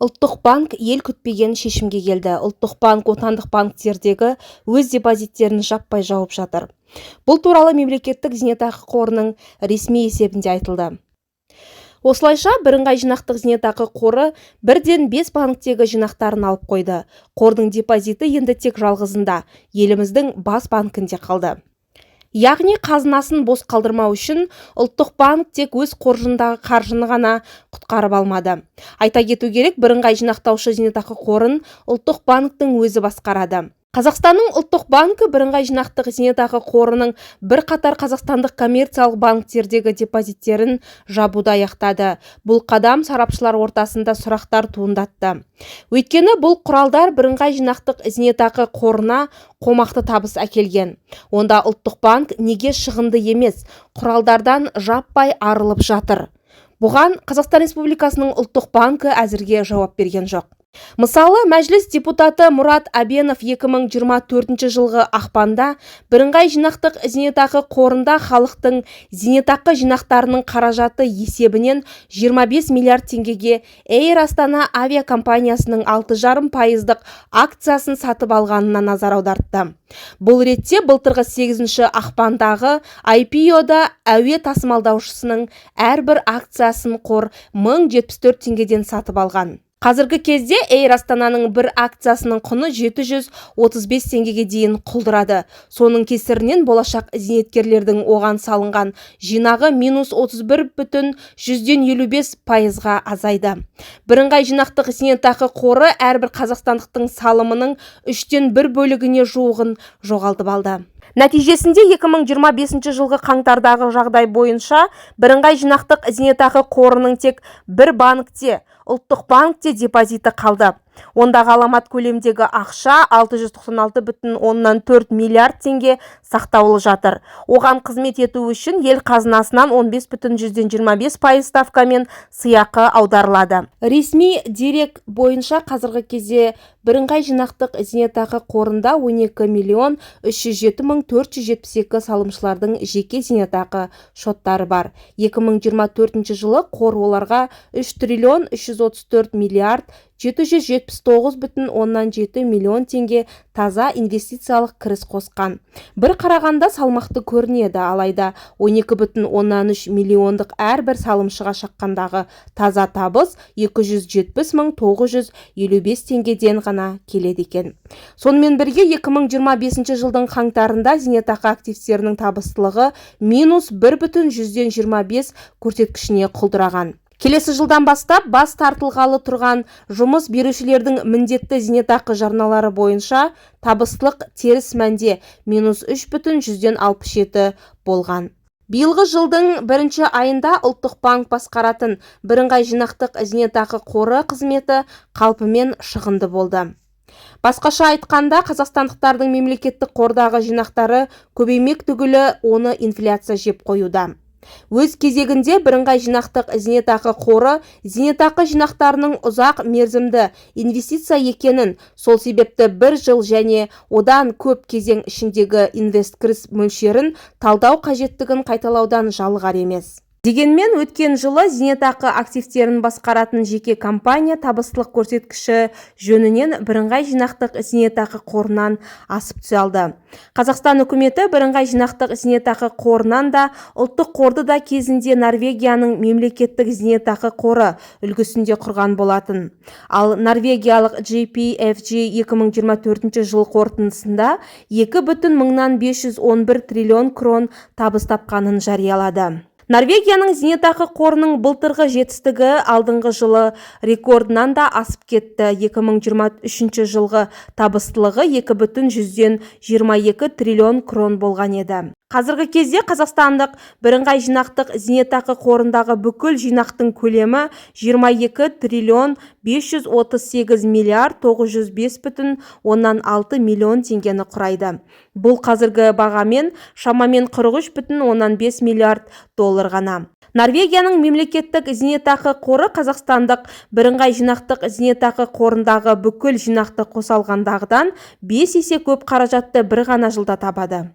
Ұлттық банк ел күтпеген шешімге келді. Ұлттық банк отандық банктердегі өз депозиттерін жаппай жауып жатыр. Бұл туралы мемлекеттік зейнетақы қорының ресми есебінде айтылды. Осылайша бірыңғай жинақтық зейнетақы қоры бірден 5 банктегі жинақтарын алып қойды. Қордың депозиті енді тек жалғызында, еліміздің бас банкінде қалды. Яғни қазынасын бос қалдырмау үшін ұлттық банк тек өз қоржындағы қаржыны ғана құтқарып алмады. Айта кету керек, бірыңғай жинақтаушы зейнетақы қорын ұлттық банктің өзі басқарады. Қазақстанның ұлттық банкі бірыңғай жинақтық зейнетақы қорының бірқатар қазақстандық коммерциялық банктердегі депозиттерін жабуды аяқтады. Бұл қадам сарапшылар ортасында сұрақтар туындатты. Өйткені бұл құралдар бірыңғай жинақтық зейнетақы қорына қомақты табыс әкелген. Онда ұлттық банк неге шығынды емес құралдардан жаппай арылып жатыр? Бұған Қазақстан Республикасының ұлттық банкі әзірге жауап берген жоқ. Мысалы, мәжіліс депутаты Мұрат Әбенов 2024 жылғы ақпанда бірыңғай жинақтық зейнетақы қорында халықтың зейнетақы жинақтарының қаражаты есебінен 25 миллиард теңгеге Эйр Астана авиакомпаниясының 6,5% акциясын сатып алғанына назар аудартты. Бұл ретте былтырғы 8 ақпандағы IPO-да әуе тасымалдаушысының әрбір акциясын қор 1074 теңгеден сатып алған. Қазіргі кезде Эйр Астананың бір акциясының құны 735 теңгеге дейін құлдырады. Соның кесірінен болашақ зейнеткерлердің оған салынған жинағы -31,55%-ға азайды. Бірыңғай жинақтық зейнетақы қоры әрбір қазақстандықтың салымының 1/3 бөлігіне жуығын жоғалтып алды. Нәтижесінде 2025 жылғы қаңтардағы жағдай бойынша бірыңғай жинақтық зейнетақы қорының тек бір банкте, ұлттық банкте депозиті қалды. Онда ғаламат көлемдегі ақша 696,4 миллиард теңге сақтаулы жатыр. Оған қызмет ету үшін ел қазынасынан 15,25% ставкамен сыйақы аударылады. Ресми дерек бойынша қазіргі кезде бірыңғай жинақтық зейнетақы қорында 12,307,472 салымшылардың жеке зейнетақы шоттары бар. 2024 жылы қор оларға 3,334,779,7 миллион теңге таза инвестициялық кіріс қосқан. Бір қарағанда салмақты көрінеді, алайда 12,3 миллиондық әрбір салымшыға шаққандағы таза табыс 270,955 теңгеден ғана келеді екен. Сонымен бірге 2025 жылдың қаңтарында зейнетақы активтерінің табыстылығы -1,25 көрсеткішіне құлдыраған. Келесі жылдан бастап бас тартылғалы тұрған жұмыс берушілердің міндетті зейнетақы жарналары бойынша табыстылық теріс мәнде -3,67 болған. Биылғы жылдың 1 айында ұлттық банк басқаратын бірыңғай жинақтық зейнетақы қоры қызметі қалпымен шығынды болды. Басқаша айтқанда, қазақстандықтардың мемлекеттік қордағы жинақтары көбеймек түгілі оны инфляция жеп қоюда. Өз кезегінде бірыңғай жинақтық зейнетақы қоры зейнетақы жинақтарының ұзақ мерзімді инвестиция екенін, сол себепті 1 жыл және одан көп кезең ішіндегі инвесткіріс мөлшерін талдау қажеттігін қайталаудан жалығар емес. Дегенмен, өткен жылы зейнетақы активтерін басқаратын жеке компания табыстылық көрсеткіші жөнінен бірыңғай жинақтық зейнетақы қорынан асып түсе алды. Қазақстан үкіметі бірыңғай жинақтық зейнетақы қорынан да, ұлттық қорды да кезінде Норвегияның мемлекеттік зейнетақы қоры үлгісінде құрған болатын. Ал норвегиялық JPFG 2024 жыл қорытындысында 2,511 триллион крон табыс тапқанын жариялады. Норвегияның зейнетақы қорының былтырғы жетістігі алдыңғы жылы рекордынан да асып кетті. 2023 жылғы табыстылығы 2,122 триллион крон болған еді. Қазіргі кезде қазақстандық бірыңғай жинақтық зейнетақы қорындағы бүкіл жинақтың көлемі 22,538,905,6 миллион теңгені құрайды. Бұл қазіргі бағамен шамамен 43,5 миллиард доллар ғана. Норвегияның мемлекеттік зейнетақы қоры қазақстандық бірыңғай жинақтық зейнетақы қорындағы бүкіл жинақты қоса алғандағыдан 5 есе көп қаражатты бір ғана жылда табады.